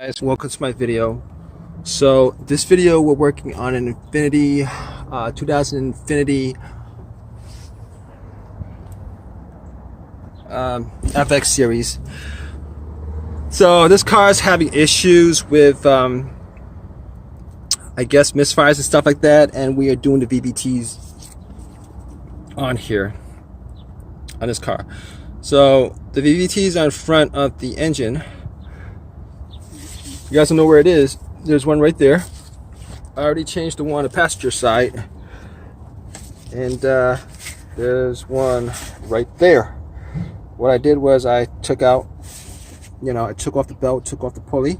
Guys, welcome to my video. So this video we're working on an Infinity 2000 Infinity FX series. So this car is having issues with I guess misfires and stuff like that, and we are doing the Vvts on here on this car. So the Vvts are in front of the engine. You guys don't know where it is. There's one right there. I already changed the one on the passenger side, and there's one right there. What I did was I took out, I took off the belt, took off the pulley,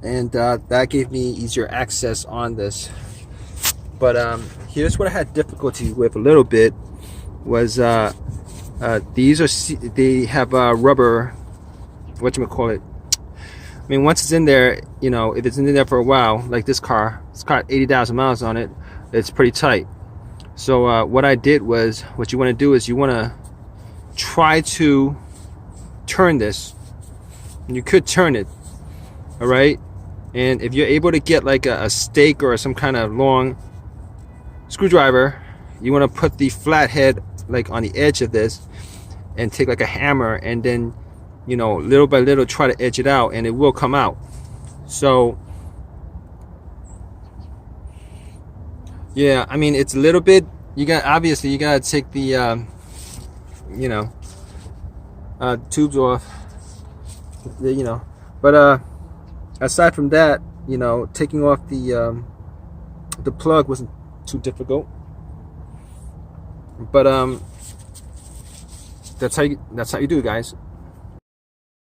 and that gave me easier access on this. But here's what I had difficulty with a little bit was they have rubber, whatchamacallit. I mean, once it's in there, if it's in there for a while, like this car, it's got 80,000 miles on it, it's pretty tight. So what I did was, what you want to do is you want to try to turn this. And you could turn it, all right? And if you're able to get like a stake or some kind of long screwdriver, you want to put the flathead like on the edge of this and take like a hammer and then little by little try to edge it out, and it will come out. So yeah, I mean, it's a little bit, obviously you gotta take the tubes off, but aside from that, taking off the plug wasn't too difficult. But that's how you do it, guys.